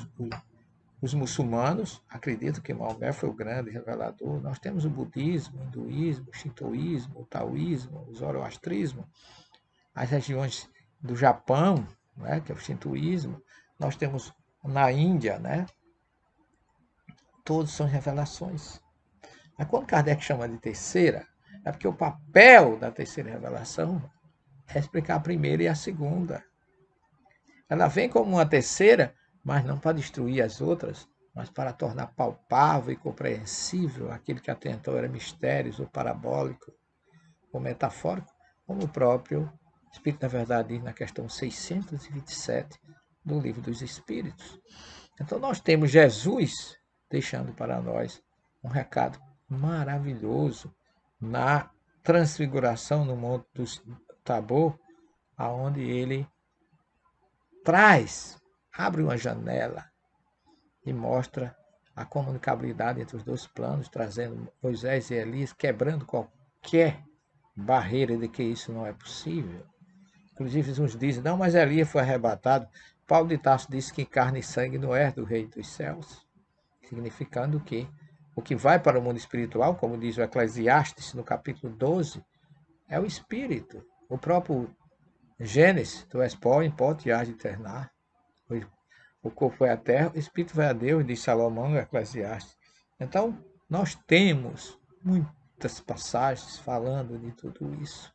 os muçulmanos acreditam que Maomé foi o grande revelador. Nós temos o budismo, o hinduísmo, o shintoísmo, o taoísmo, o zoroastrismo, as regiões do Japão, né, que é o shintoísmo. Nós temos na Índia, né, todos são revelações. Mas quando Kardec chama de terceira, é porque o papel da terceira revelação é explicar a primeira e a segunda. Ela vem como uma terceira, mas não para destruir as outras, mas para tornar palpável e compreensível aquilo que até então era mistérios, ou parabólico, ou metafórico, como o próprio Espírito da Verdade diz na questão 627 do Livro dos Espíritos. Então nós temos Jesus deixando para nós um recado maravilhoso na transfiguração no Monte do Tabor, aonde ele abre uma janela e mostra a comunicabilidade entre os dois planos, trazendo Moisés e Elias, quebrando qualquer barreira de que isso não é possível. Inclusive, uns dizem, não, mas Elias foi arrebatado. Paulo de Tarso disse que carne e sangue não é do rei dos céus, significando que o que vai para o mundo espiritual, como diz o Eclesiastes no capítulo 12, é o espírito. O próprio Gênesis, tu és pó, em pó te hás de tornar. O corpo foi a terra, o espírito vai a Deus, diz Salomão no Eclesiastes. Então, nós temos muitas passagens falando de tudo isso.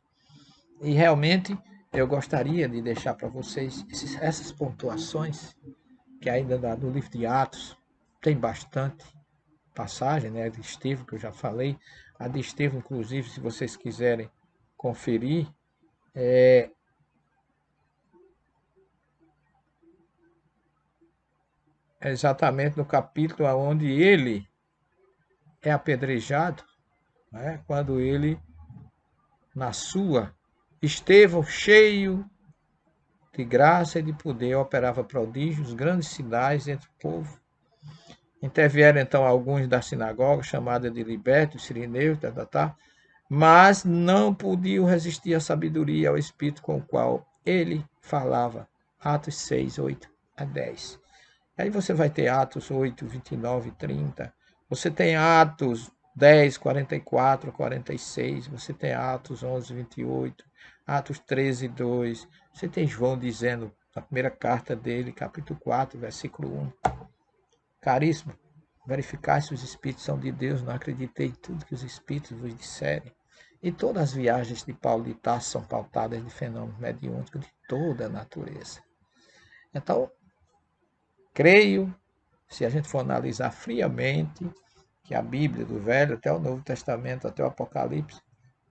E realmente eu gostaria de deixar para vocês essas pontuações, que ainda no livro de Atos tem bastante passagem, né? A de Estevão, que eu já falei. A de Estevão, inclusive, se vocês quiserem conferir, é exatamente no capítulo onde ele é apedrejado, né? Quando ele, na sua, Estevão, cheio de graça e de poder, operava prodígios, grandes sinais entre o povo. Intervieram então alguns da sinagoga, chamada de Libertos, Sirineus, mas não podiam resistir à sabedoria e ao espírito com o qual ele falava. Atos 6, 8 a 10. Aí você vai ter Atos 8, 29 e 30. Você tem Atos 10, 44 a 46. Você tem Atos 11, 28. Atos 13, 2. Você tem João dizendo, na primeira carta dele, capítulo 4, versículo 1. Caríssimo, verificai se os espíritos são de Deus, não acreditei em tudo que os espíritos vos disserem. E todas as viagens de Paulo de Tarso são pautadas de fenômenos mediúnicos de toda a natureza. Então, creio, se a gente for analisar friamente, que a Bíblia, do Velho até o Novo Testamento, até o Apocalipse,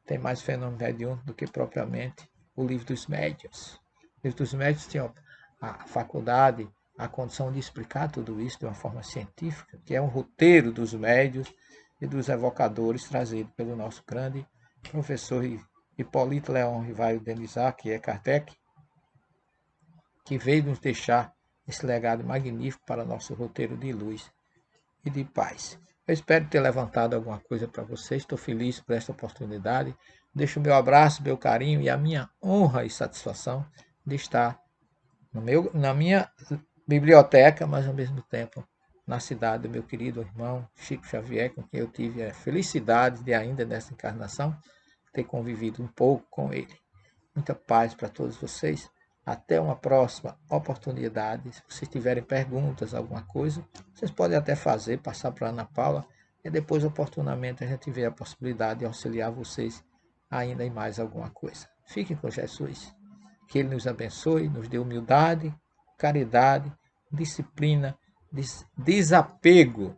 tem mais fenômenos mediúnicos do que propriamente o Livro dos Médiuns. O Livro dos Médiuns tinha a faculdade, a condição de explicar tudo isso de uma forma científica, que é um roteiro dos médiuns e dos evocadores trazido pelo nosso grande professor Hipólito Leão Rivaio Denizar, que é Kardec, que veio nos deixar esse legado magnífico para nosso roteiro de luz e de paz. Eu espero ter levantado alguma coisa para vocês. Estou feliz por esta oportunidade. Deixo o meu abraço, meu carinho e a minha honra e satisfação de estar na minha biblioteca, mas ao mesmo tempo na cidade do meu querido irmão Chico Xavier, com quem eu tive a felicidade de ainda nessa encarnação ter convivido um pouco com ele. Muita paz para todos vocês. Até uma próxima oportunidade. Se vocês tiverem perguntas, alguma coisa, vocês podem até fazer, passar para a Ana Paula, e depois, oportunamente, a gente vê a possibilidade de auxiliar vocês ainda em mais alguma coisa. Fiquem com Jesus. Que Ele nos abençoe, nos dê humildade, caridade, disciplina, desapego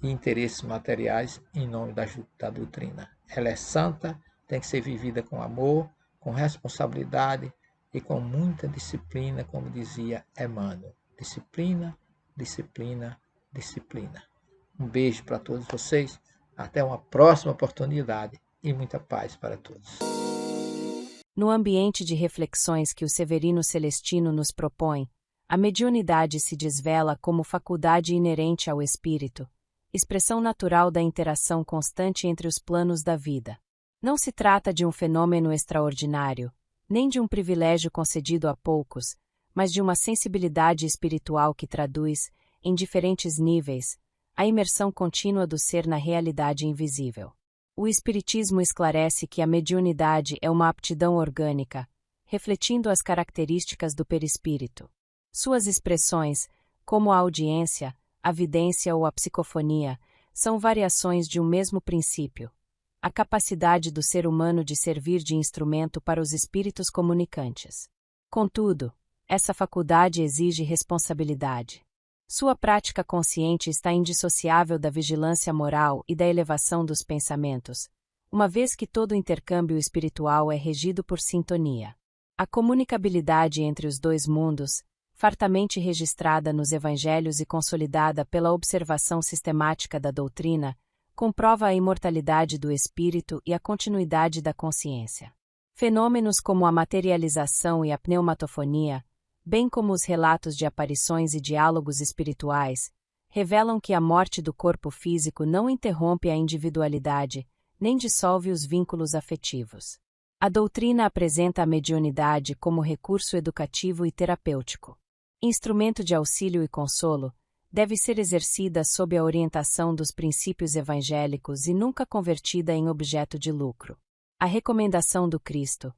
e interesses materiais em nome da doutrina. Ela é santa, tem que ser vivida com amor, com responsabilidade e com muita disciplina, como dizia Emmanuel. Disciplina, disciplina, disciplina. Um beijo para todos vocês. Até uma próxima oportunidade e muita paz para todos. No ambiente de reflexões que o Severino Celestino nos propõe, a mediunidade se desvela como faculdade inerente ao espírito, expressão natural da interação constante entre os planos da vida. Não se trata de um fenômeno extraordinário, nem de um privilégio concedido a poucos, mas de uma sensibilidade espiritual que traduz, em diferentes níveis, a imersão contínua do ser na realidade invisível. O Espiritismo esclarece que a mediunidade é uma aptidão orgânica, refletindo as características do perispírito. Suas expressões, como a audiência, a vidência ou a psicofonia, são variações de um mesmo princípio: a capacidade do ser humano de servir de instrumento para os espíritos comunicantes. Contudo, essa faculdade exige responsabilidade. Sua prática consciente está indissociável da vigilância moral e da elevação dos pensamentos, uma vez que todo intercâmbio espiritual é regido por sintonia. A comunicabilidade entre os dois mundos, fartamente registrada nos evangelhos e consolidada pela observação sistemática da doutrina, comprova a imortalidade do espírito e a continuidade da consciência. Fenômenos como a materialização e a pneumatofonia, bem como os relatos de aparições e diálogos espirituais, revelam que a morte do corpo físico não interrompe a individualidade, nem dissolve os vínculos afetivos. A doutrina apresenta a mediunidade como recurso educativo e terapêutico. Instrumento de auxílio e consolo, deve ser exercida sob a orientação dos princípios evangélicos e nunca convertida em objeto de lucro. A recomendação do Cristo,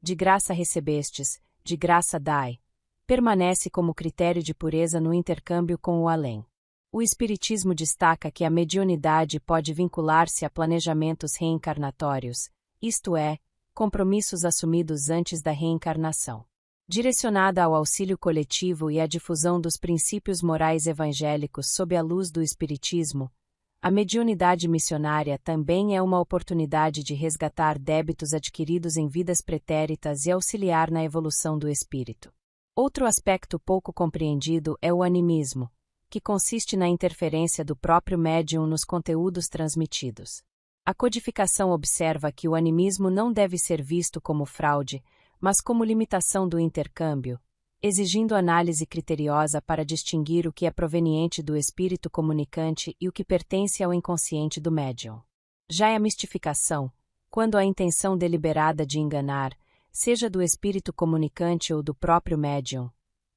de graça recebestes, de graça dai, permanece como critério de pureza no intercâmbio com o além. O Espiritismo destaca que a mediunidade pode vincular-se a planejamentos reencarnatórios, isto é, compromissos assumidos antes da reencarnação. Direcionada ao auxílio coletivo e à difusão dos princípios morais evangélicos sob a luz do Espiritismo, a mediunidade missionária também é uma oportunidade de resgatar débitos adquiridos em vidas pretéritas e auxiliar na evolução do espírito. Outro aspecto pouco compreendido é o animismo, que consiste na interferência do próprio médium nos conteúdos transmitidos. A codificação observa que o animismo não deve ser visto como fraude, mas como limitação do intercâmbio, exigindo análise criteriosa para distinguir o que é proveniente do espírito comunicante e o que pertence ao inconsciente do médium. Já a mistificação, quando a intenção deliberada de enganar, seja do espírito comunicante ou do próprio médium,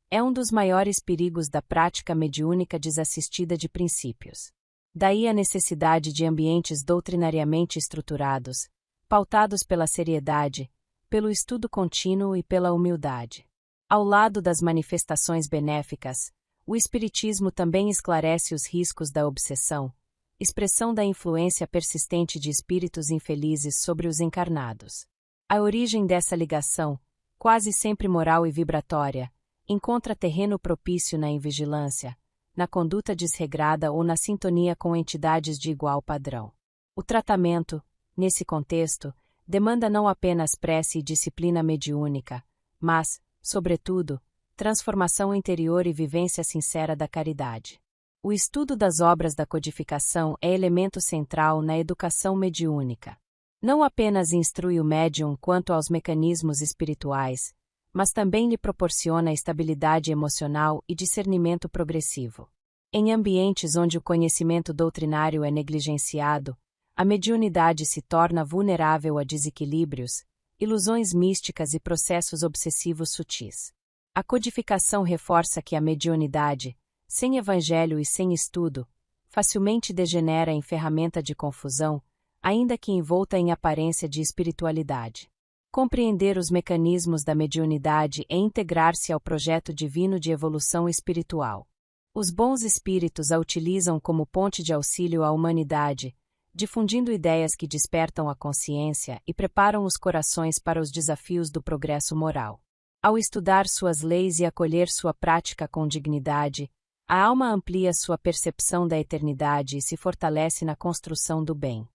é um dos maiores perigos da prática mediúnica desassistida de princípios. Daí a necessidade de ambientes doutrinariamente estruturados, pautados pela seriedade, pelo estudo contínuo e pela humildade. Ao lado das manifestações benéficas, o Espiritismo também esclarece os riscos da obsessão, expressão da influência persistente de espíritos infelizes sobre os encarnados. A origem dessa ligação, quase sempre moral e vibratória, encontra terreno propício na invigilância, na conduta desregrada ou na sintonia com entidades de igual padrão. O tratamento, nesse contexto, demanda não apenas prece e disciplina mediúnica, mas, sobretudo, transformação interior e vivência sincera da caridade. O estudo das obras da codificação é elemento central na educação mediúnica. Não apenas instrui o médium quanto aos mecanismos espirituais, mas também lhe proporciona estabilidade emocional e discernimento progressivo. Em ambientes onde o conhecimento doutrinário é negligenciado, a mediunidade se torna vulnerável a desequilíbrios, ilusões místicas e processos obsessivos sutis. A codificação reforça que a mediunidade, sem evangelho e sem estudo, facilmente degenera em ferramenta de confusão, ainda que envolta em aparência de espiritualidade. Compreender os mecanismos da mediunidade é integrar-se ao projeto divino de evolução espiritual. Os bons espíritos a utilizam como ponte de auxílio à humanidade, difundindo ideias que despertam a consciência e preparam os corações para os desafios do progresso moral. Ao estudar suas leis e acolher sua prática com dignidade, a alma amplia sua percepção da eternidade e se fortalece na construção do bem.